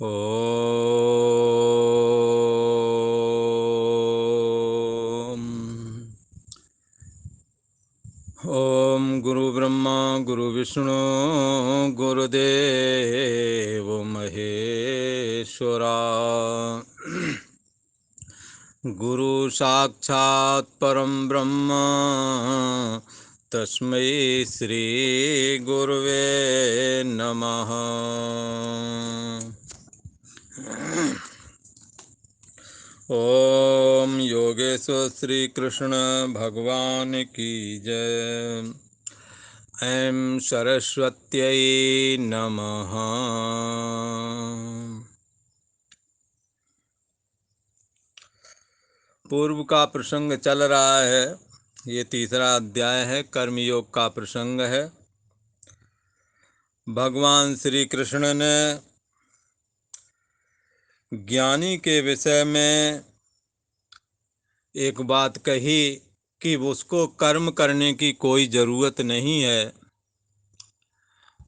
ओम ओम गुरु ब्रह्मा गुरु विष्णु गुरुदेव महेश्वरा। गुरु साक्षात् परम ब्रह्म तस्मै श्री गुरुवे नमः। ओम योगेश्वर श्री कृष्ण भगवान की जय। ऐं सरस्वत्यै नमः। पूर्व का प्रसंग चल रहा है। ये तीसरा अध्याय है, कर्मयोग का प्रसंग है। भगवान श्री कृष्ण ने ज्ञानी के विषय में एक बात कही कि उसको कर्म करने की कोई ज़रूरत नहीं है,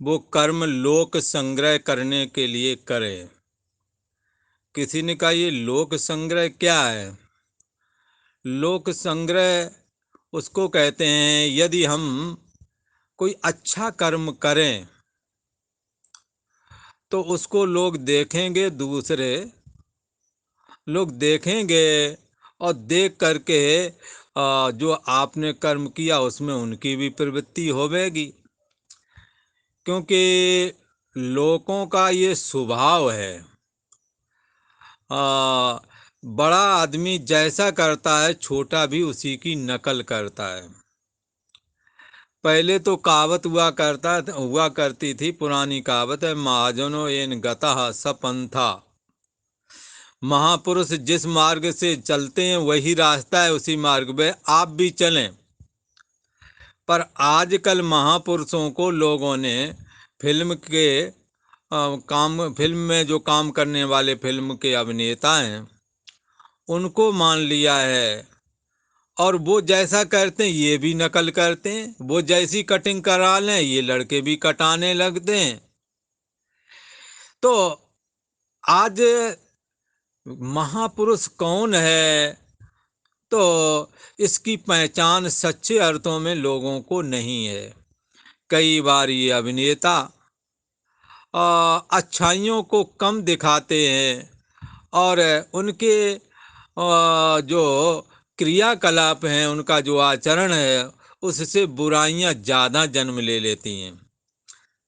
वो कर्म लोक संग्रह करने के लिए करे। किसी ने कहा ये लोक संग्रह क्या है? लोक संग्रह उसको कहते हैं यदि हम कोई अच्छा कर्म करें तो उसको लोग देखेंगे, दूसरे लोग देखेंगे और देख करके जो आपने कर्म किया उसमें उनकी भी प्रवृत्ति होवेगी। क्योंकि लोगों का ये स्वभाव है, बड़ा आदमी जैसा करता है छोटा भी उसी की नकल करता है। पहले तो कहावत हुआ करती थी, पुरानी कहावत है, महाजनो एन गतः सपंथा। महापुरुष जिस मार्ग से चलते हैं वही रास्ता है, उसी मार्ग पे आप भी चलें। पर आजकल महापुरुषों को लोगों ने फिल्म में जो काम करने वाले फिल्म के अभिनेता हैं उनको मान लिया है, और वो जैसा करते हैं ये भी नकल करते हैं। वो जैसी कटिंग करा लें ये लड़के भी कटाने लगते हैं। तो आज महापुरुष कौन है, तो इसकी पहचान सच्चे अर्थों में लोगों को नहीं है। कई बार ये अभिनेता अच्छाइयों को कम दिखाते हैं और उनके जो क्रियाकलाप हैं, उनका जो आचरण है, उससे बुराइयां ज़्यादा जन्म ले लेती हैं।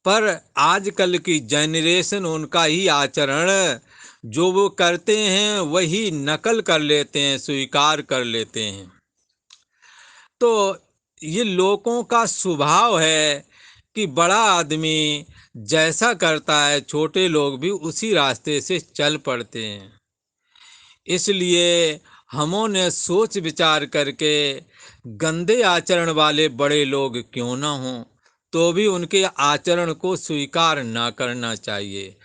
पर आजकल की जनरेशन उनका ही आचरण जो वो करते हैं वही नकल कर लेते हैं, स्वीकार कर लेते हैं। तो ये लोगों का स्वभाव है कि बड़ा आदमी जैसा करता है छोटे लोग भी उसी रास्ते से चल पड़ते हैं। इसलिए हमों ने सोच विचार करके गंदे आचरण वाले बड़े लोग क्यों ना हों तो भी उनके आचरण को स्वीकार ना करना चाहिए,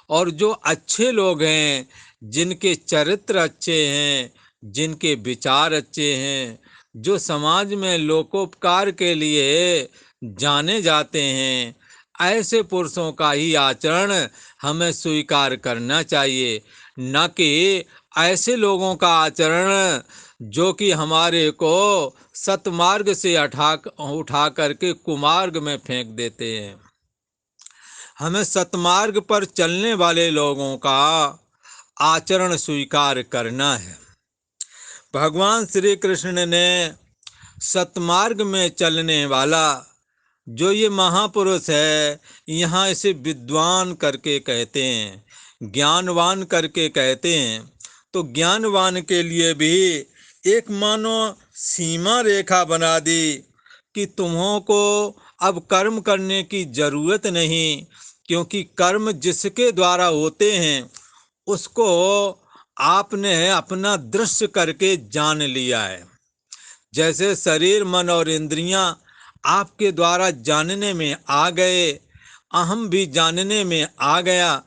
और जो अच्छे लोग हैं, जिनके चरित्र अच्छे हैं, जिनके विचार अच्छे हैं, जो समाज में लोकोपकार के लिए जाने जाते हैं, ऐसे पुरुषों का ही आचरण हमें स्वीकार करना चाहिए, न कि ऐसे लोगों का आचरण जो कि हमारे को सतमार्ग से उठा करके कुमार्ग में फेंक देते हैं। हमें सतमार्ग पर चलने वाले लोगों का आचरण स्वीकार करना है। भगवान श्री कृष्ण ने सतमार्ग में चलने वाला जो ये महापुरुष है, यहाँ इसे विद्वान करके कहते हैं, ज्ञानवान करके कहते हैं। तो ज्ञानवान के लिए भी एक मानो सीमा रेखा बना दी कि तुम्हों को अब कर्म करने की जरूरत नहीं, क्योंकि कर्म जिसके द्वारा होते हैं उसको आपने अपना दृश्य करके जान लिया है। जैसे शरीर, मन और इंद्रियां आपके द्वारा जानने में आ गए, अहम भी जानने में आ गया,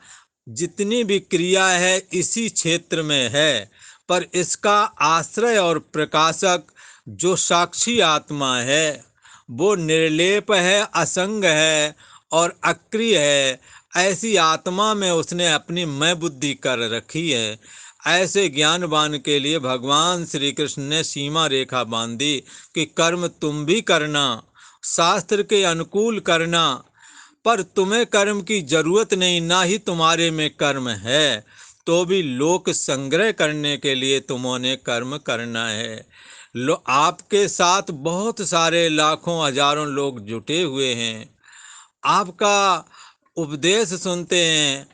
जितनी भी क्रिया है इसी क्षेत्र में है, पर इसका आश्रय और प्रकाशक जो साक्षी आत्मा है वो निर्लेप है, असंग है और अक्रिय है। ऐसी आत्मा में उसने अपनी मैं बुद्धि कर रखी है। ऐसे ज्ञानवान के लिए भगवान श्री कृष्ण ने सीमा रेखा बांधी कि कर्म तुम भी करना, शास्त्र के अनुकूल करना, पर तुम्हें कर्म की जरूरत नहीं, ना ही तुम्हारे में कर्म है, तो भी लोक संग्रह करने के लिए तुम्होंने कर्म करना है। आपके साथ बहुत सारे लाखों हजारों लोग जुटे हुए हैं, आपका उपदेश सुनते हैं,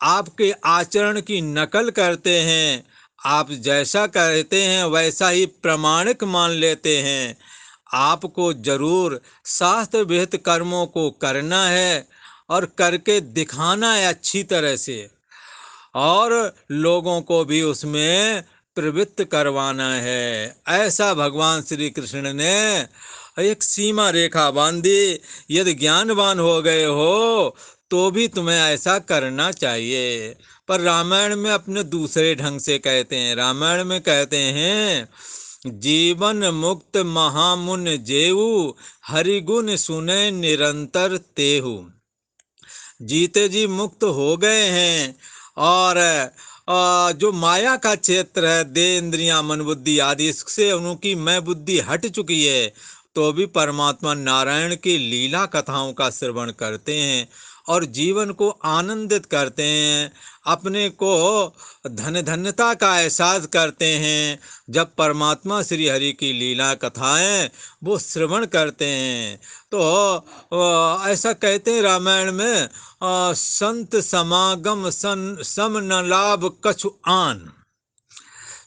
आपके आचरण की नकल करते हैं, आप जैसा कहते हैं वैसा ही प्रमाणिक मान लेते हैं। आपको जरूर शास्त्र विहित कर्मों को करना है और करके दिखाना है अच्छी तरह से, और लोगों को भी उसमें प्रवृत्त करवाना है। ऐसा भगवान श्री कृष्ण ने एक सीमा रेखा बांधी। यदि ज्ञानवान हो गए हो तो भी तुम्हें ऐसा करना चाहिए। पर रामायण में अपने दूसरे ढंग से कहते हैं। रामायण में कहते हैं, जीवन मुक्त महामुन जेऊ, हरिगुण सुने निरंतर तेहु। जीते जी मुक्त हो गए हैं, और जो माया का क्षेत्र है, देह इंद्रियां मन बुद्धि आदि, इससे उनकी मैं बुद्धि हट चुकी है, तो भी परमात्मा नारायण की लीला कथाओं का श्रवण करते हैं और जीवन को आनंदित करते हैं, अपने को धन धन्यता का एहसास करते हैं। जब परमात्मा श्री हरि की लीला कथाएं वो श्रवण करते हैं, तो ऐसा कहते हैं रामायण में, संत समागम सम न लाभ कछु आन।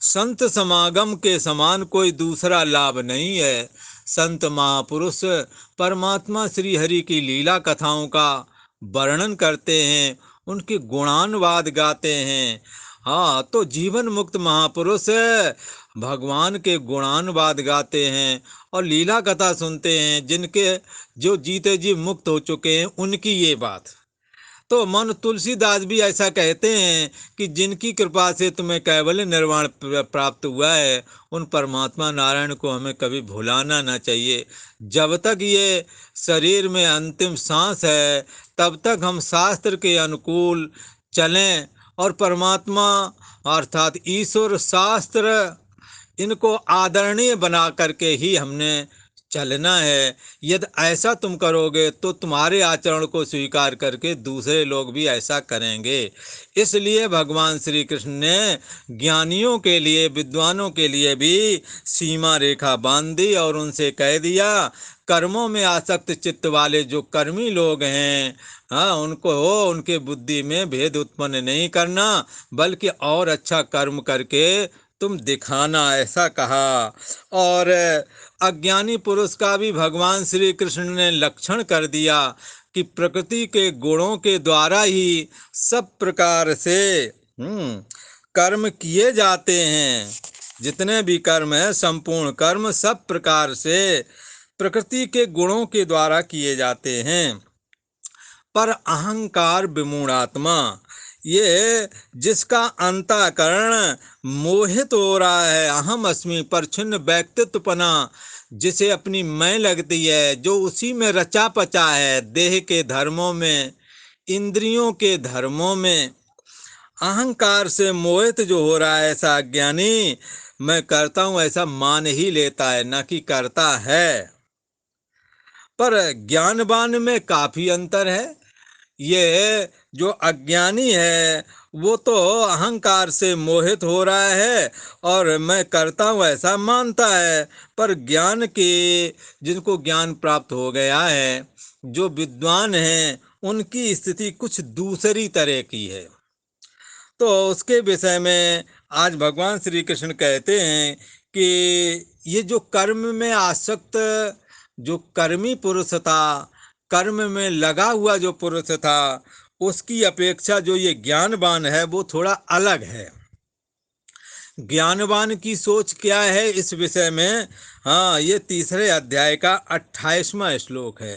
संत समागम के समान कोई दूसरा लाभ नहीं है। संत महापुरुष परमात्मा श्री हरि की लीला कथाओं का वर्णन करते हैं, उनके गुणानुवाद गाते हैं। हाँ, तो जीवन मुक्त महापुरुष भगवान के गुणानुवाद गाते हैं और लीला कथा सुनते हैं। जिनके जो जीते जी मुक्त हो चुके हैं उनकी ये बात। तो मन तुलसीदास भी ऐसा कहते हैं कि जिनकी कृपा से तुम्हें कैवल्य निर्वाण प्राप्त हुआ है, उन परमात्मा नारायण को हमें कभी भुलाना ना चाहिए। जब तक ये शरीर में अंतिम सांस है, तब तक हम शास्त्र के अनुकूल चलें, और परमात्मा अर्थात ईश्वर, शास्त्र, इनको आदरणीय बना करके ही हमने चलना है। यदि ऐसा तुम करोगे तो तुम्हारे आचरण को स्वीकार करके दूसरे लोग भी ऐसा करेंगे। इसलिए भगवान श्री कृष्ण ने ज्ञानियों के लिए, विद्वानों के लिए भी सीमा रेखा बांध दी और उनसे कह दिया, कर्मों में आसक्त चित्त वाले जो कर्मी लोग हैं, हाँ, उनको उनके बुद्धि में भेद उत्पन्न नहीं करना, बल्कि और अच्छा कर्म करके तुम दिखाना, ऐसा कहा। और अज्ञानी पुरुष का भी भगवान श्री कृष्ण ने लक्षण कर दिया कि प्रकृति के गुणों के द्वारा ही सब प्रकार से कर्म किए जाते हैं। जितने भी कर्म है, संपूर्ण कर्म सब प्रकार से प्रकृति के गुणों के द्वारा किए जाते हैं। पर अहंकार विमूढ़ात्मा, ये जिसका अंतःकरण मोहित हो रहा है, अहम अस्मि पर छिन्न व्यक्तित्वपना जिसे अपनी मैं लगती है, जो उसी में रचा पचा है, देह के धर्मों में, इंद्रियों के धर्मों में, अहंकार से मोहित जो हो रहा है, ऐसा अज्ञानी मैं करता हूँ ऐसा मान ही लेता है, न कि करता है। पर ज्ञानवान में काफी अंतर है। ये जो अज्ञानी है वो तो अहंकार से मोहित हो रहा है और मैं करता हूँ ऐसा मानता है। पर ज्ञान के, जिनको ज्ञान प्राप्त हो गया है, जो विद्वान हैं, उनकी स्थिति कुछ दूसरी तरह की है। तो उसके विषय में आज भगवान श्री कृष्ण कहते हैं कि ये जो कर्म में आसक्त, जो कर्मी पुरुष था, कर्म में लगा हुआ जो पुरुष था, उसकी अपेक्षा जो ये ज्ञानवान है वो थोड़ा अलग है। ज्ञानवान की सोच क्या है इस विषय में, हाँ, ये तीसरे अध्याय का 28वां श्लोक है।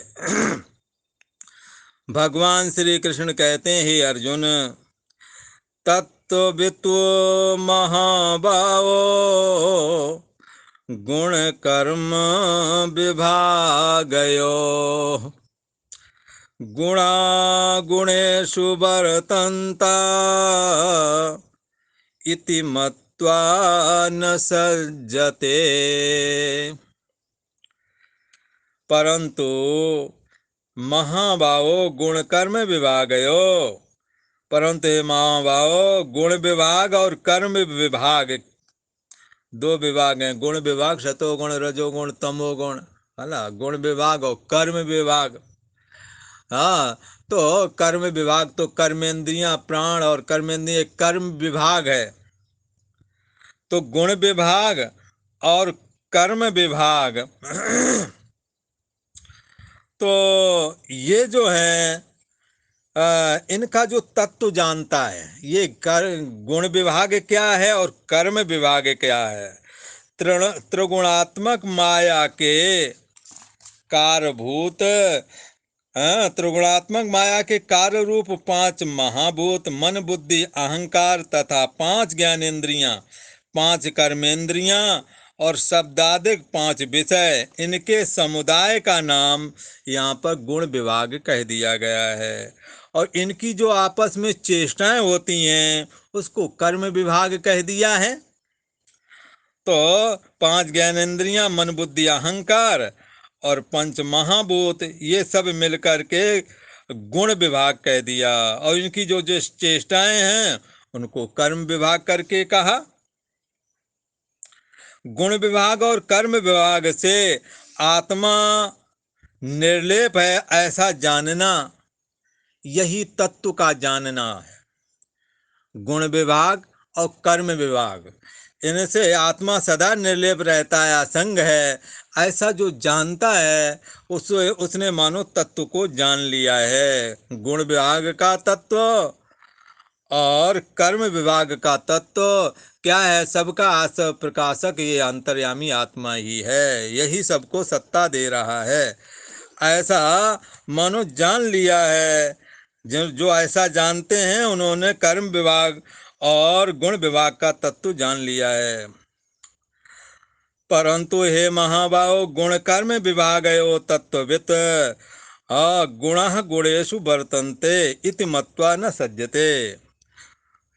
भगवान श्री कृष्ण कहते हैं, हे अर्जुन, तत्त्ववित्तो महाभावो गुण कर्म विभागयो, गुणा गुणेषु वर्तन्ता इति मत्वा न सज्जते। परंतु महाबाहो गुण कर्म विभागयो, परंतु महाबाहो गुण विभाग और कर्म विभाग, दो विभाग हैं। गुण विभाग सतोगुण रजोगुण तमोगुण, है ना। गुण विभाग और कर्म विभाग। हाँ, तो कर्म विभाग तो कर्मेंद्रियां प्राण और कर्मेंद्रिय कर्म विभाग है। तो गुण विभाग और कर्म विभाग तो ये जो है इनका जो तत्व जानता है, ये गुण विभाग क्या है और कर्म विभाग क्या है। त्रिगुणात्मक माया के कारभूत, त्रिगुणात्मक माया के कार्य रूप 5 महाभूत मन बुद्धि अहंकार तथा 5 ज्ञानेन्द्रियां, 5 कर्मेंद्रियां और शब्दादिक 5 विषय, इनके समुदाय का नाम यहाँ पर गुण विभाग कह दिया गया है। और इनकी जो आपस में चेष्टाएं होती हैं उसको कर्म विभाग कह दिया है। तो 5 ज्ञानेन्द्रियां मन बुद्धि अहंकार और 5 महाभूत, ये सब मिलकर के गुण विभाग कह दिया। और इनकी जो जो चेष्टाएं हैं उनको कर्म विभाग करके कहा। गुण विभाग और कर्म विभाग से आत्मा निर्लेप है ऐसा जानना, यही तत्व का जानना है। गुण विभाग और कर्म विभाग, इनसे आत्मा सदा निर्लेप रहता है, असंग है, ऐसा जो जानता है उसने मानो तत्व को जान लिया है। गुण विभाग का तत्व और कर्म विभाग का तत्व क्या है? सबका आश्रय प्रकाशक ये अंतर्यामी आत्मा ही है, यही सबको सत्ता दे रहा है, ऐसा मानो जान लिया है। जो ऐसा जानते हैं उन्होंने कर्म विभाग और गुण विभाग का तत्व जान लिया है। परंतु हे महाबाहो गुण कर्म विभागयो तत्ववित् गुणः गुणेषु वर्तन्ते इति मत्वा न सज्जते।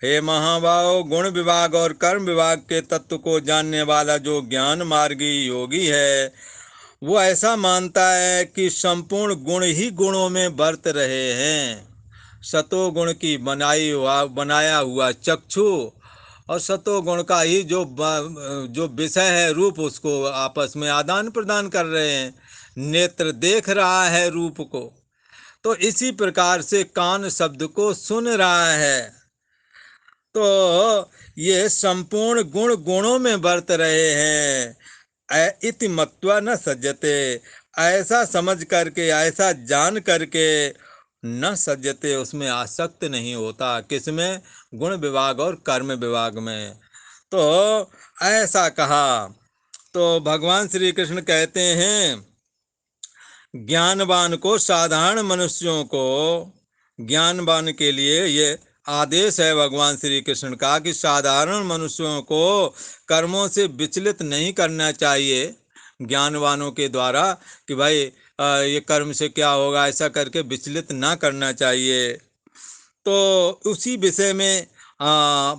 हे महाबाहो गुण विभाग और कर्म विभाग के तत्व को जानने वाला जो ज्ञान मार्गी योगी है वो ऐसा मानता है कि संपूर्ण गुण ही गुणों में बरत रहे हैं। सतोगुण की बनाया हुआ चक्षु और सतोगुण का ही जो विषय है रूप, उसको आपस में आदान प्रदान कर रहे हैं। नेत्र देख रहा है रूप को, तो इसी प्रकार से कान शब्द को सुन रहा है। तो ये संपूर्ण गुण गुणों में बरत रहे हैं। इति मत्वा न सज्जते, ऐसा समझ करके, ऐसा जान करके न सज्जते, उसमें आसक्त नहीं होता। किसमें? गुण विभाग और कर्म विभाग में। तो ऐसा कहा तो भगवान श्री कृष्ण कहते हैं ज्ञानवान को, साधारण मनुष्यों को, ज्ञानवान के लिए ये आदेश है भगवान श्री कृष्ण का कि साधारण मनुष्यों को कर्मों से विचलित नहीं करना चाहिए ज्ञानवानों के द्वारा कि भाई ये कर्म से क्या होगा, ऐसा करके विचलित ना करना चाहिए। तो उसी विषय में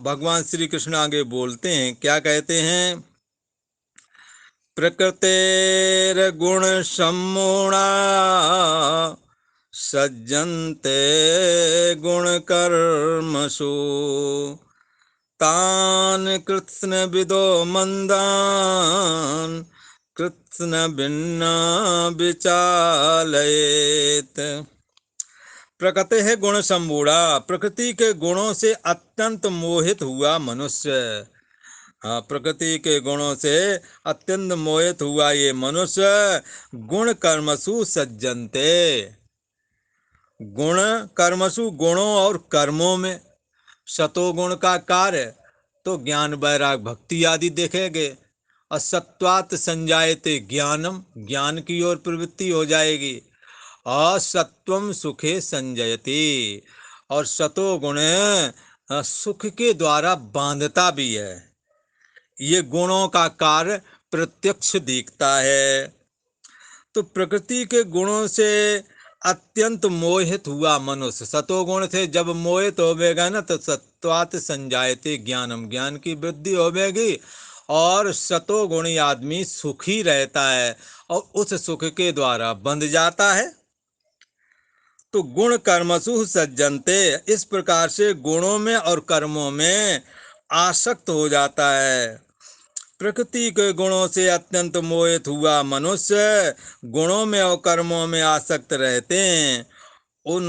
भगवान श्री कृष्ण आगे बोलते हैं, क्या कहते हैं? प्रकृतेर्गुण सम्मूढ़ा सज्जन्ते गुण कर्मसु तान कृत्स्न विदो मंदान कृत्स्न भिन्ना विचालयेत। प्रकृति है गुण सम्मूढ़ा, प्रकृति के गुणों से अत्यंत मोहित हुआ मनुष्य। हाँ, प्रकृति के गुणों से अत्यंत मोहित हुआ ये मनुष्य गुण कर्मसु सज्जनते, गुण कर्मसु गुणों और कर्मों में। सतोगुण का कार्य तो ज्ञान वैराग भक्ति आदि देखेंगे। असत्वात् संजायते ज्ञानम, ज्ञान की ओर प्रवृत्ति हो जाएगी। असत्वम सुखे संजयति, और सतोगुण सुख के द्वारा बांधता भी है। ये गुणों का कार्य प्रत्यक्ष दिखता है। तो प्रकृति के गुणों से अत्यंत मोहित हुआ मनुष्य। सतोगुण से जब मोहित होवेगा ना तो सत्वात संजायते ज्ञानम, ज्ञान की वृद्धि होवेगी और सतोगुणी आदमी सुखी रहता है और उस सुख के द्वारा बंध जाता है। तो गुण कर्मसु सज्जनते, इस प्रकार से गुणों में और कर्मों में आसक्त हो जाता है। प्रकृति के गुणों से अत्यंत मोहित हुआ मनुष्य गुणों में और कर्मों में आसक्त रहते हैं। उन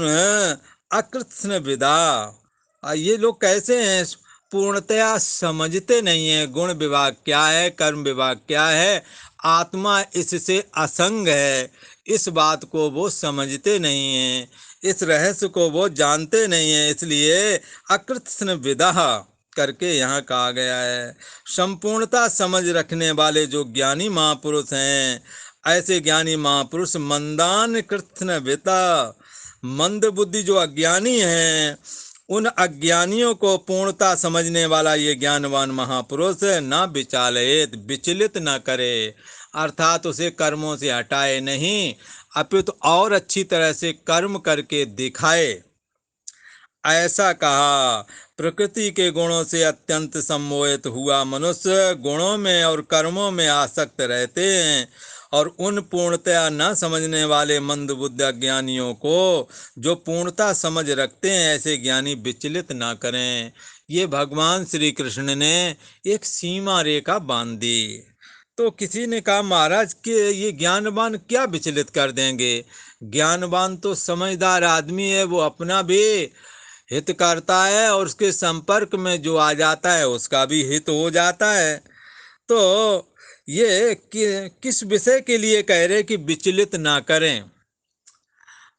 अकृत्स्न विदा, ये लोग कैसे हैं? पूर्णतया समझते नहीं है गुण विभाग क्या है, कर्म विभाग क्या है, आत्मा इससे असंग है, इस बात को वो समझते नहीं हैं, इस रहस्य को वो जानते नहीं हैं। इसलिए अकृत्स्न विदा करके यहाँ कहा गया है। संपूर्णता समझ रखने वाले जो ज्ञानी महापुरुष हैं, ऐसे ज्ञानी महापुरुष मंदान कृत्स्न विता, मंद बुद्धि जो अज्ञानी हैं, उन अज्ञानियों को पूर्णता समझने वाला ये ज्ञानवान महापुरुष ना विचालित, विचलित न करे, अर्थात उसे कर्मों से हटाए नहीं, अपितु और अच्छी तरह से कर्म करके दिखाए। ऐसा कहा। प्रकृति के गुणों से अत्यंत सम्मोहित हुआ मनुष्य गुणों में और कर्मों में आसक्त रहते हैं और उन पूर्णतया न समझने वाले मंद बुद्धि अज्ञानियों को जो पूर्णता समझ रखते हैं, ऐसे ज्ञानी विचलित ना करें। ये भगवान श्री कृष्ण ने एक सीमा रेखा बांध दी। तो किसी ने कहा महाराज के ये ज्ञानवान क्या विचलित कर देंगे? ज्ञानवान तो समझदार आदमी है, वो अपना भी हित करता है और उसके संपर्क में जो आ जाता है उसका भी हित हो जाता है। तो ये किस विषय के लिए कह रहे कि विचलित ना करें?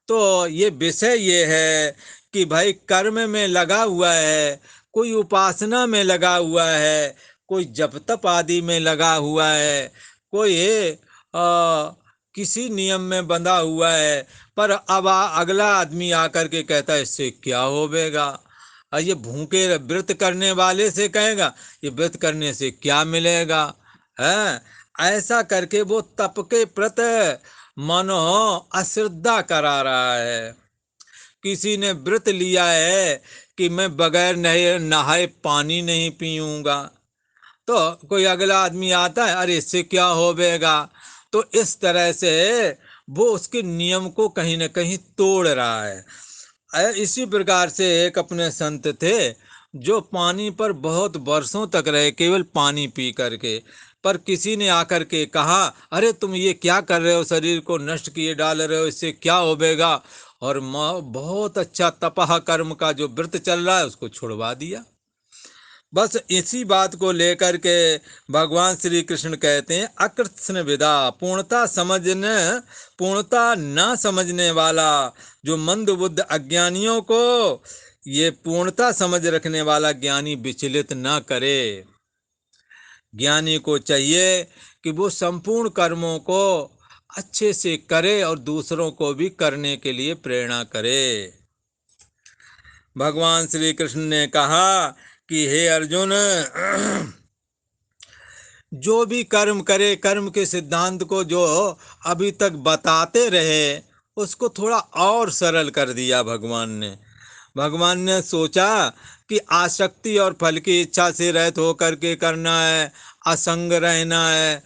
तो ये विषय ये है कि भाई कर्म में लगा हुआ है, कोई उपासना में लगा हुआ है, कोई जप तप आदि में लगा हुआ है, कोई किसी नियम में बंधा हुआ है, पर अब अगला आदमी आकर के कहता है इससे क्या होवेगा? और ये भूखे व्रत करने वाले से कहेगा ये व्रत करने से क्या मिलेगा है? ऐसा करके वो तप के प्रति मानो अश्रद्धा करा रहा है। किसी ने व्रत लिया है कि मैं बगैर नहाए पानी नहीं पीऊंगा, तो कोई अगला आदमी आता है अरे इससे क्या होवेगा? तो इस तरह से वो उसके नियम को कहीं न कहीं तोड़ रहा है। इसी प्रकार से एक अपने संत थे जो पानी पर बहुत वर्षों तक रहे केवल पानी पी करके, पर किसी ने आकर के कहा अरे तुम ये क्या कर रहे हो, शरीर को नष्ट किए डाल रहे हो, इससे क्या होवेगा? और बहुत अच्छा तपह कर्म का जो व्रत चल रहा है उसको छुड़वा दिया। बस इसी बात को लेकर के भगवान श्री कृष्ण कहते हैं अकृत्स्न विदा, पूर्णता न समझने वाला जो मंद बुद्ध अज्ञानियों को ये पूर्णता समझ रखने वाला ज्ञानी विचलित न करे। ज्ञानी को चाहिए कि वो संपूर्ण कर्मों को अच्छे से करे और दूसरों को भी करने के लिए प्रेरणा करे। भगवान श्री कृष्ण ने कहा कि हे अर्जुन, जो भी कर्म करे, कर्म के सिद्धांत को जो अभी तक बताते रहे उसको थोड़ा और सरल कर दिया भगवान ने। भगवान ने सोचा कि आसक्ति और फल की इच्छा से रहित होकर के करना है, असंग रहना है,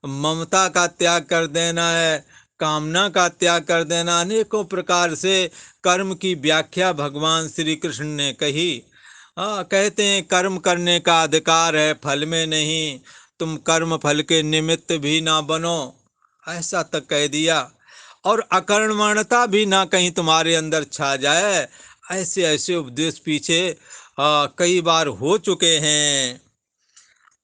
ममता का त्याग कर देना है, कामना का त्याग कर देना, अनेकों प्रकार से कर्म की व्याख्या भगवान श्री कृष्ण ने कही। कहते हैं कर्म करने का अधिकार है, फल में नहीं, तुम कर्म फल के निमित्त भी ना बनो, ऐसा तक कह दिया। और अकर्मण्यता भी ना कहीं तुम्हारे अंदर छा जाए, ऐसे ऐसे उपदेश पीछे कई बार हो चुके हैं।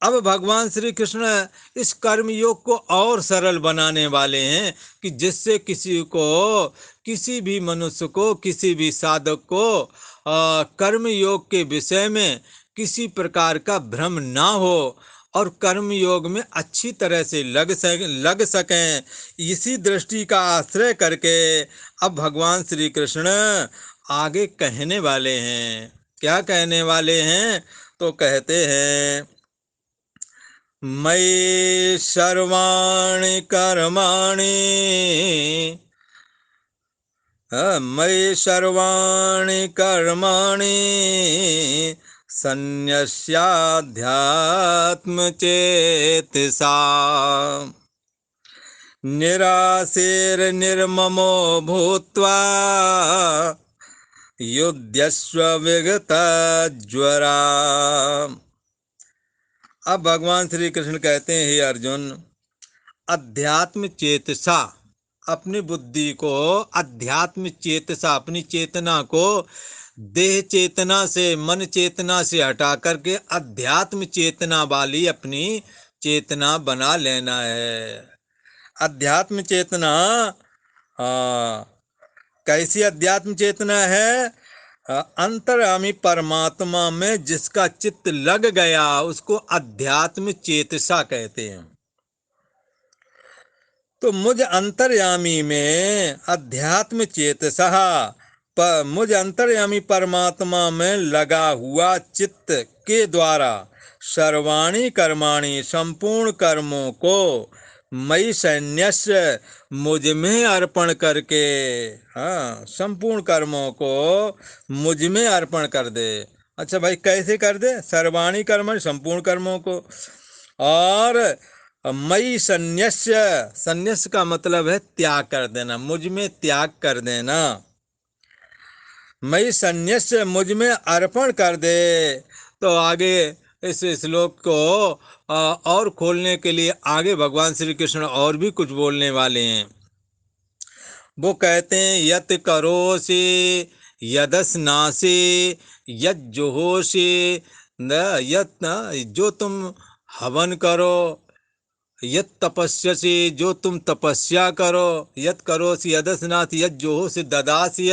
अब भगवान श्री कृष्ण इस कर्म योग को और सरल बनाने वाले हैं कि जिससे किसी भी मनुष्य को, किसी भी साधक को कर्म योग के विषय में किसी प्रकार का भ्रम ना हो और कर्म योग में अच्छी तरह से लग सकें। इसी दृष्टि का आश्रय करके अब भगवान श्री कृष्ण आगे कहने वाले हैं। क्या कहने वाले हैं? तो कहते हैं मयि सर्वाणि कर्माणि मयि सर्वाणि कर्माणि सन्न्यस्याध्यात्मचेतसा निराशीर्निर्ममो भूत्वा युध्यस्व विगतज्वरा। अब भगवान श्री कृष्ण कहते हैं, हे अर्जुन, अध्यात्म चेतसा, अपनी बुद्धि को अध्यात्म चेतसा, अपनी चेतना को देह चेतना से, मन चेतना से हटा करके अध्यात्म चेतना वाली अपनी चेतना बना लेना है। अध्यात्म चेतना कैसी अध्यात्म चेतना है? अंतर्यामी परमात्मा में जिसका चित्त लग गया उसको अध्यात्म चेतसा कहते हैं। तो मुझ अंतर्यामी में अध्यात्म चेतसा, मुझ अंतर्यामी परमात्मा में लगा हुआ चित्त के द्वारा सर्वाणि कर्माणि, संपूर्ण कर्मों को मई सन्न्यस्य, मुझ में अर्पण करके, हाँ, संपूर्ण कर्मों को मुझ में अर्पण कर दे। अच्छा भाई, कैसे कर दे? सर्वाणि कर्माणि, संपूर्ण कर्मों को, और मई सन्न्यस्य, सन्न्यस्य का मतलब है त्याग कर देना, मुझ में त्याग कर देना। मई सन्न्यस्य, मुझ में अर्पण कर दे। तो आगे इस श्लोक को और खोलने के लिए आगे भगवान श्री कृष्ण और भी कुछ बोलने वाले हैं। वो कहते हैं, यत करोसि यदस्नासि यज्जुहोषि, यत, जो तुम हवन करो, यत तपस्यसि, जो तुम तपस्या करो, यत करोसि यदस्नासि यज्जुहोषि ददासि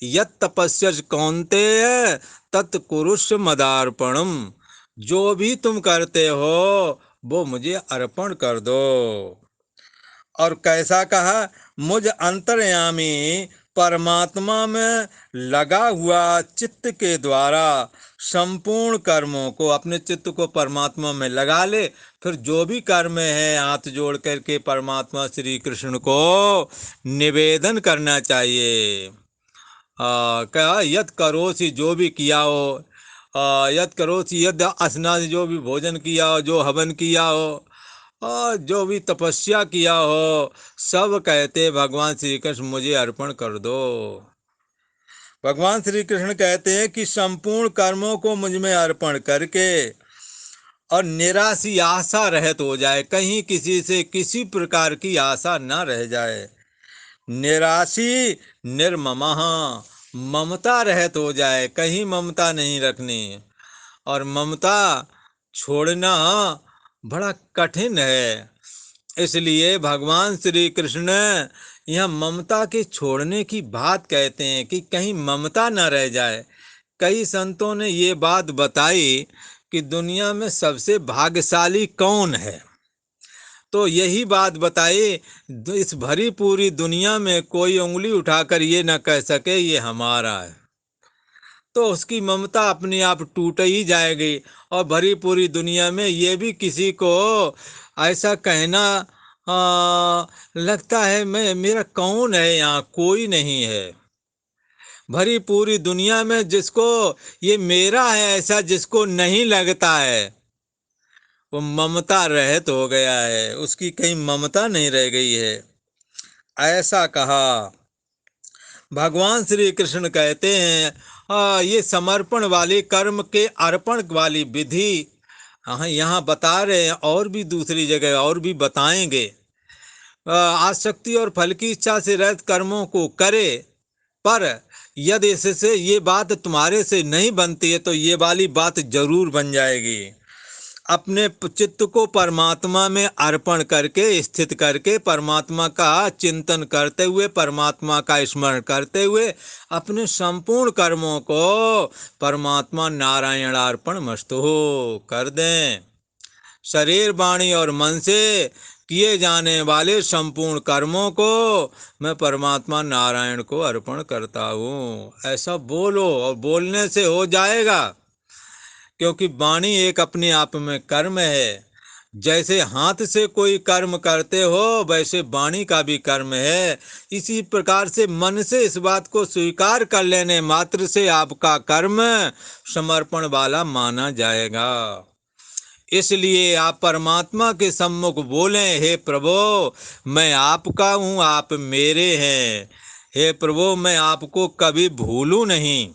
यत तपस्यसि कौन्तेय तत्कुरुष्व मदार्पणम, जो भी तुम करते हो वो मुझे अर्पण कर दो। और कैसा कहा? मुझ अंतर्यामी परमात्मा में लगा हुआ चित्त के द्वारा संपूर्ण कर्मों को, अपने चित्त को परमात्मा में लगा ले, फिर जो भी कर्म है हाथ जोड़ करके परमात्मा श्री कृष्ण को निवेदन करना चाहिए। क्या? यद करोसि, जो भी किया हो, यद करोसि यद अस्नासि, जो भी भोजन किया हो, जो हवन किया हो, और जो भी तपस्या किया हो, सब कहते भगवान श्री कृष्ण मुझे अर्पण कर दो। भगवान श्री कृष्ण कहते हैं कि संपूर्ण कर्मों को मुझ में अर्पण करके और निराशी, आशा रहित हो जाए, कहीं किसी से किसी प्रकार की आशा न रह जाए। निराशी निर्ममः, ममता रहित हो जाए, कहीं ममता नहीं रखनी। और ममता छोड़ना बड़ा कठिन है, इसलिए भगवान श्री कृष्ण यह ममता के छोड़ने की बात कहते हैं कि कहीं ममता न रह जाए। कई संतों ने ये बात बताई कि दुनिया में सबसे भाग्यशाली कौन है, तो यही बात बताई, इस भरी पूरी दुनिया में कोई उंगली उठाकर ये न कह सके ये हमारा है, तो उसकी ममता अपने आप टूट ही जाएगी। और भरी पूरी दुनिया में ये भी किसी को ऐसा कहना लगता है, मैं, मेरा कौन है यहाँ, कोई नहीं है। भरी पूरी दुनिया में जिसको ये मेरा है ऐसा जिसको नहीं लगता है, वो ममता रहित हो गया है, उसकी कहीं ममता नहीं रह गई है। ऐसा कहा भगवान श्री कृष्ण कहते हैं, ये समर्पण वाली, कर्म के अर्पण वाली विधि यहाँ बता रहे हैं, और भी दूसरी जगह और भी बताएंगे। आसक्ति और फल की इच्छा से रहित कर्मों को करे, पर यदि इससे ये बात तुम्हारे से नहीं बनती है तो ये वाली बात जरूर बन जाएगी। अपने चित्त को परमात्मा में अर्पण करके, स्थित करके, परमात्मा का चिंतन करते हुए, परमात्मा का स्मरण करते हुए अपने संपूर्ण कर्मों को परमात्मा नारायणार्पण मस्तु कर दें। शरीर, वाणी और मन से किए जाने वाले संपूर्ण कर्मों को मैं परमात्मा नारायण को अर्पण करता हूँ, ऐसा बोलो, और बोलने से हो जाएगा, क्योंकि वाणी एक अपने आप में कर्म है। जैसे हाथ से कोई कर्म करते हो वैसे वाणी का भी कर्म है। इसी प्रकार से मन से इस बात को स्वीकार कर लेने मात्र से आपका कर्म समर्पण वाला माना जाएगा। इसलिए आप परमात्मा के सम्मुख बोले, हे प्रभु मैं आपका हूँ, आप मेरे हैं। हे प्रभु मैं आपको कभी भूलूं नहीं।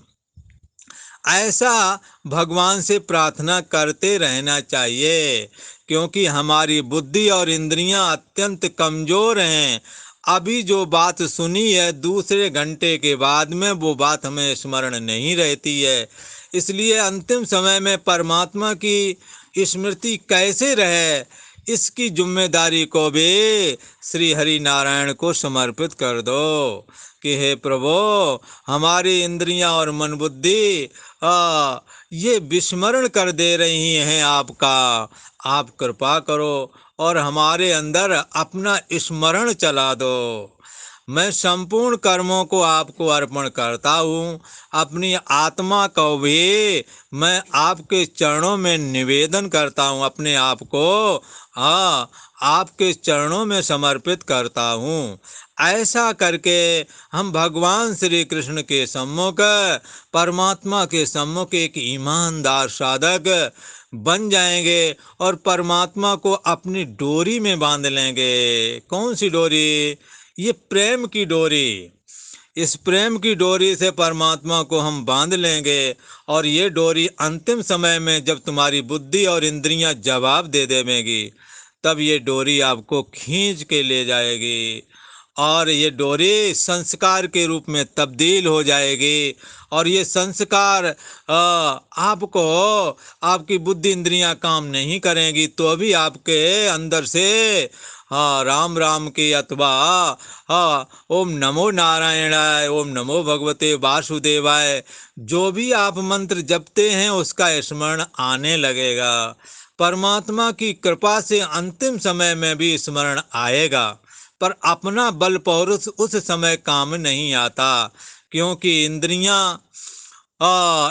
ऐसा भगवान से प्रार्थना करते रहना चाहिए, क्योंकि हमारी बुद्धि और इंद्रियां अत्यंत कमजोर हैं। अभी जो बात सुनी है दूसरे घंटे के बाद में वो बात हमें स्मरण नहीं रहती है। इसलिए अंतिम समय में परमात्मा की स्मृति कैसे रहे, इसकी जिम्मेदारी को भी श्री हरि नारायण को समर्पित कर दो कि हे प्रभु हमारी इंद्रियां और मन बुद्धि ये विस्मरण कर दे रही हैं आपका। आप कृपा करो और हमारे अंदर अपना स्मरण चला दो। मैं संपूर्ण कर्मों को आपको अर्पण करता हूँ। अपनी आत्मा को भी मैं आपके चरणों में निवेदन करता हूँ, अपने आप को आपके चरणों में समर्पित करता हूँ। ऐसा करके हम भगवान श्री कृष्ण के सम्मुख, परमात्मा के सम्मुख एक ईमानदार साधक बन जाएंगे और परमात्मा को अपनी डोरी में बांध लेंगे। कौन सी डोरी? ये प्रेम की डोरी। इस प्रेम की डोरी से परमात्मा को हम बांध लेंगे और ये डोरी अंतिम समय में जब तुम्हारी बुद्धि और इंद्रियां जवाब दे देंगी तब ये डोरी आपको खींच के ले जाएगी और ये डोरी संस्कार के रूप में तब्दील हो जाएगी। और ये संस्कार आपको, आपकी बुद्धि इंद्रियां काम नहीं करेंगी तो भी आपके अंदर से राम राम की अथवा ओम नमो नारायणाय, ओम नमो भगवते वासुदेवाय, जो भी आप मंत्र जपते हैं उसका स्मरण आने लगेगा। परमात्मा की कृपा से अंतिम समय में भी स्मरण आएगा, पर अपना बल पौरुष उस समय काम नहीं आता, क्योंकि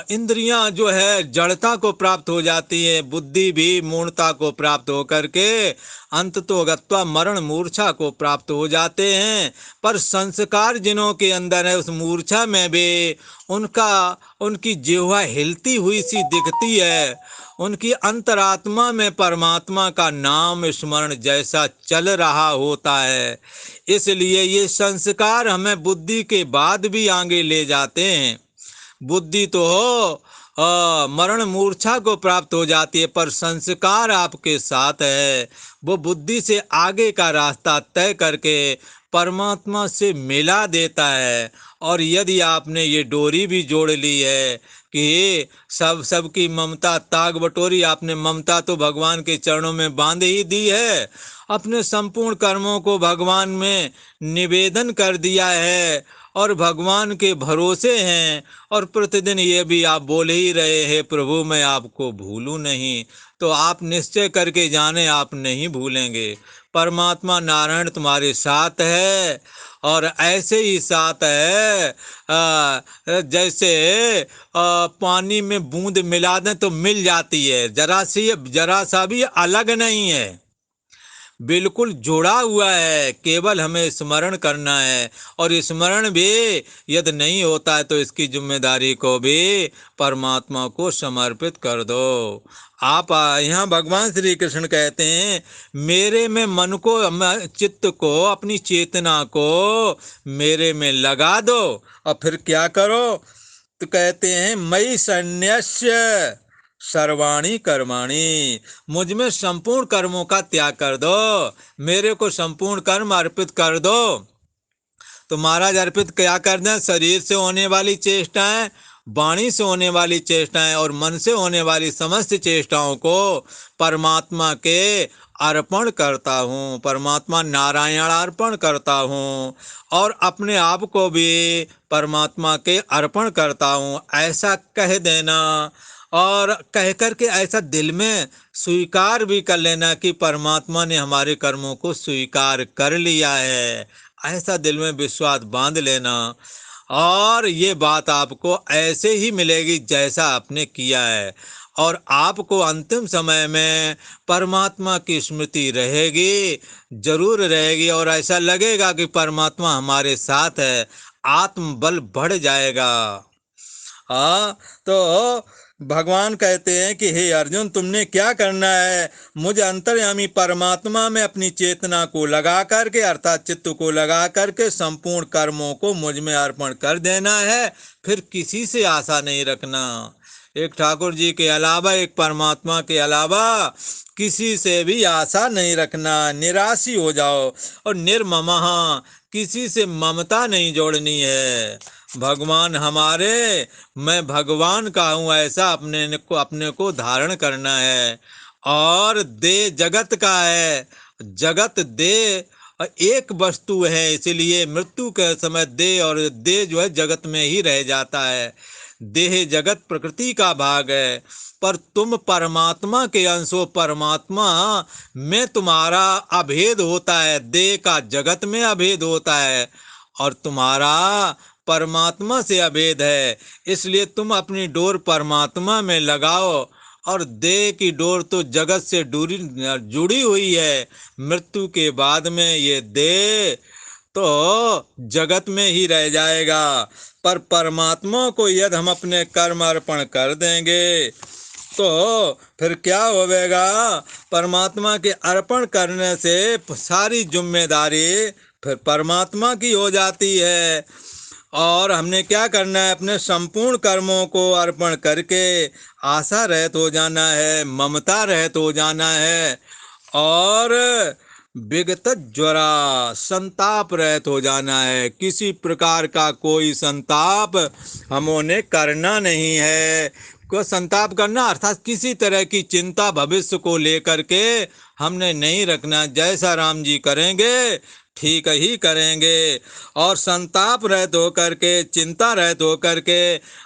इंद्रियां जो है जड़ता को प्राप्त हो जाती है, बुद्धि भी मूढ़ता को प्राप्त हो करके अंत तो गत्वा मरण मूर्छा को प्राप्त हो जाते हैं। पर संस्कार जिन्हों के अंदर है उस मूर्छा में भी उनकी जिह्वा हिलती हुई सी दिखती है। उनकी अंतरात्मा में परमात्मा का नाम स्मरण जैसा चल रहा होता है। इसलिए ये संस्कार हमें बुद्धि के बाद भी आगे ले जाते हैं। बुद्धि तो मरण मूर्छा को प्राप्त हो जाती है, पर संस्कार आपके साथ है, वो बुद्धि से आगे का रास्ता तय करके परमात्मा से मिला देता है। और यदि आपने ये डोरी भी जोड़ ली है कि सबकी ममता ताग बटोरी, आपने ममता तो भगवान के चरणों में बांध ही दी है, अपने संपूर्ण कर्मों को भगवान में निवेदन कर दिया है और भगवान के भरोसे हैं, और प्रतिदिन ये भी आप बोल ही रहे हैं प्रभु मैं आपको भूलूं नहीं, तो आप निश्चय करके जाने आप नहीं भूलेंगे। परमात्मा नारायण तुम्हारे साथ है और ऐसे ही साथ है जैसे पानी में बूंद मिला दें तो मिल जाती है, जरा सा भी अलग नहीं है, बिल्कुल जुड़ा हुआ है। केवल हमें स्मरण करना है, और स्मरण भी यदि नहीं होता है तो इसकी जिम्मेदारी को भी परमात्मा को समर्पित कर दो। आप यहाँ भगवान श्री कृष्ण कहते हैं मेरे में मन को, चित्त को, अपनी चेतना को मेरे में लगा दो और फिर क्या करो, तो कहते हैं मयि सन्न्यस्य सर्वाणी कर्माणि, मुझ में संपूर्ण कर्मों का त्याग कर दो, मेरे को संपूर्ण कर्म अर्पित कर दो। तो महाराज अर्पित क्या कर दें? शरीर से होने वाली चेष्टाएं, वाणी से होने वाली चेष्टाएं और मन से होने वाली समस्त चेष्टाओं को परमात्मा के अर्पण करता हूँ, परमात्मा नारायण अर्पण करता हूँ, और अपने आप को भी परमात्मा के अर्पण करता हूँ, ऐसा कह देना। और कह कर के ऐसा दिल में स्वीकार भी कर लेना कि परमात्मा ने हमारे कर्मों को स्वीकार कर लिया है, ऐसा दिल में विश्वास बांध लेना। और ये बात आपको ऐसे ही मिलेगी जैसा आपने किया है। और आपको अंतिम समय में परमात्मा की स्मृति रहेगी, जरूर रहेगी, और ऐसा लगेगा कि परमात्मा हमारे साथ है, आत्मबल बढ़ जाएगा। हाँ, तो भगवान कहते हैं कि हे अर्जुन, तुमने क्या करना है, मुझे अंतर्यामी परमात्मा में अपनी चेतना को लगा करके, अर्थात चित्त को लगा करके संपूर्ण कर्मों को मुझ में अर्पण कर देना है, फिर किसी से आशा नहीं रखना। एक ठाकुर जी के अलावा, एक परमात्मा के अलावा किसी से भी आशा नहीं रखना, निराशी हो जाओ। और निर्ममः, किसी से ममता नहीं जोड़नी है। भगवान हमारे, मैं भगवान का हूँ, ऐसा अपने को धारण करना है। और दे जगत का है, जगत दे एक वस्तु है, इसलिए मृत्यु के समय दे, और दे जो है जगत में ही रह जाता है। देह जगत प्रकृति का भाग है, पर तुम परमात्मा के अंश हो। परमात्मा में तुम्हारा अभेद होता है, देह का जगत में अभेद होता है, और तुम्हारा परमात्मा से अभेद है। इसलिए तुम अपनी डोर परमात्मा में लगाओ, और देह की डोर तो जगत से जुड़ी हुई है। मृत्यु के बाद में ये देह तो जगत में ही रह जाएगा, पर परमात्मा को यदि हम अपने कर्म अर्पण कर देंगे तो फिर क्या होगा, परमात्मा के अर्पण करने से सारी जिम्मेदारी फिर परमात्मा की हो जाती है। और हमने क्या करना है, अपने संपूर्ण कर्मों को अर्पण करके आशा रहित हो जाना है, ममता रहित हो जाना है, और विगत ज्वरा, संताप रहित हो जाना है। किसी प्रकार का कोई संताप हमने करना नहीं है। को संताप करना अर्थात किसी तरह की चिंता भविष्य को लेकर के हमने नहीं रखना। जैसा राम जी करेंगे ठीक ही करेंगे। और संताप रहित होकर के, चिंता रहित होकर के,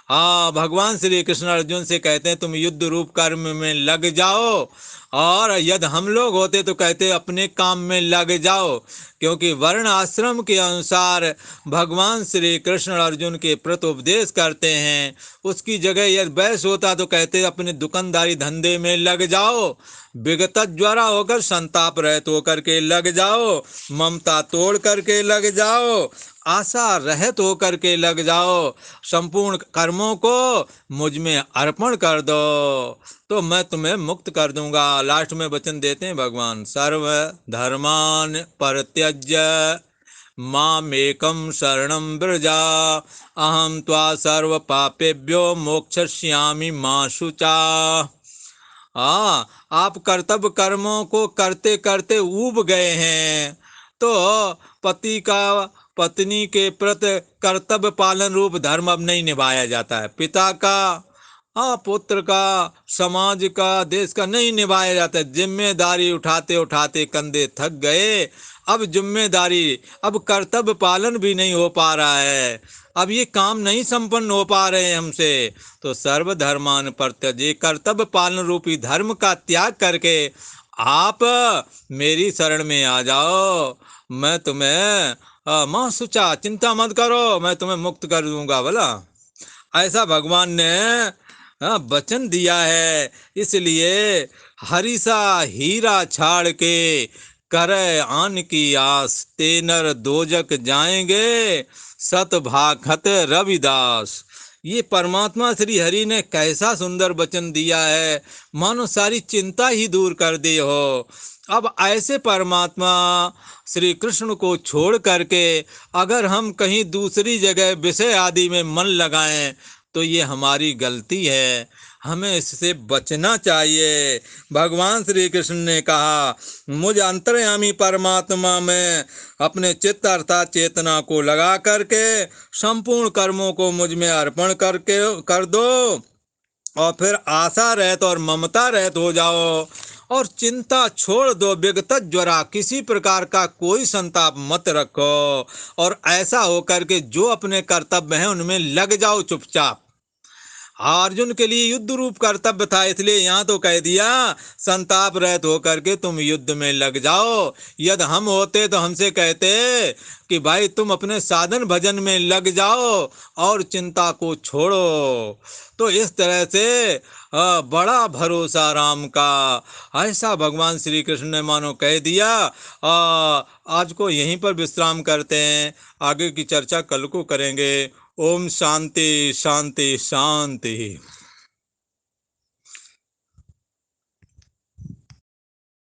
हाँ, भगवान श्री कृष्ण अर्जुन से कहते हैं तुम युद्ध रूप कर्म में लग जाओ। और यदि हम लोग होते तो कहते अपने काम में लग जाओ, क्योंकि वर्ण आश्रम के अनुसार भगवान श्री कृष्ण अर्जुन के प्रति उपदेश करते हैं। उसकी जगह यदि वैस होता तो कहते अपने दुकानदारी धंधे में लग जाओ, विगत ज्वरा होकर संताप रहित होकर के लग जाओ, ममता तोड़ करके लग जाओ, आशा रहित होकर के लग जाओ, संपूर्ण कर्मों को मुझ में अर्पण कर दो, तो मैं तुम्हें मुक्त कर दूंगा। लास्ट में वचन देते हैं भगवान, सर्व धर्मान परित्यज्य मामेकं शरणं व्रजा अहम त्वा सर्व पापेभ्यो मोक्षयिष्यामि मा शुचा। हाँ, आप कर्तव्य कर्मों को करते करते ऊब गए हैं, तो पति का पत्नी के प्रति कर्तव्य पालन रूप धर्म अब नहीं निभाया जाता है। पिता का, हाँ, पुत्र का, समाज का, देश का नहीं निभाया जाता है। जिम्मेदारी उठाते उठाते कंधे थक गए, अब जिम्मेदारी, अब कर्तव्य पालन भी नहीं हो पा रहा है, अब ये काम नहीं संपन्न हो पा रहे हैं हमसे। तो सर्वधर्मान परित्यज्य, कर्तव्य पालन रूपी धर्म का त्याग करके आप मेरी शरण में आ जाओ। मैं तुम्हें मां शुचा, चिंता मत करो, मैं तुम्हें मुक्त कर दूंगा। बोला ऐसा भगवान ने वचन दिया है। इसलिए हरिसा हीरा छाड़ के करे आन की आस, ते नर दोजक जाएंगे सत भाखत रविदास। ये परमात्मा श्री हरि ने कैसा सुंदर वचन दिया है, मानो सारी चिंता ही दूर कर दी हो। अब ऐसे परमात्मा श्री कृष्ण को छोड़ करके अगर हम कहीं दूसरी जगह विषय आदि में मन लगाएं तो ये हमारी गलती है, हमें इससे बचना चाहिए। भगवान श्री कृष्ण ने कहा, मुझ अंतर्यामी परमात्मा में अपने चित्त अर्थात चेतना को लगा करके संपूर्ण कर्मों को मुझ में अर्पण करके कर दो, और फिर आशा रहित और ममता रहित हो जाओ, और चिंता छोड़ दो। विगत ज्वरा, किसी प्रकार का कोई संताप मत रखो, और ऐसा होकर के जो अपने कर्तव्य हैं उनमें लग जाओ चुपचाप। अर्जुन के लिए युद्ध रूप कर्तव्य था, इसलिए यहाँ तो कह दिया संताप रहित होकर के तुम युद्ध में लग जाओ। यदि हम होते तो हमसे कहते कि भाई तुम अपने साधन भजन में लग जाओ और चिंता को छोड़ो। तो इस तरह से बड़ा भरोसा राम का, ऐसा भगवान श्री कृष्ण ने मानो कह दिया। आज को यहीं पर विश्राम करते हैं, आगे की चर्चा कल को करेंगे। ओम शांति शांति शांति।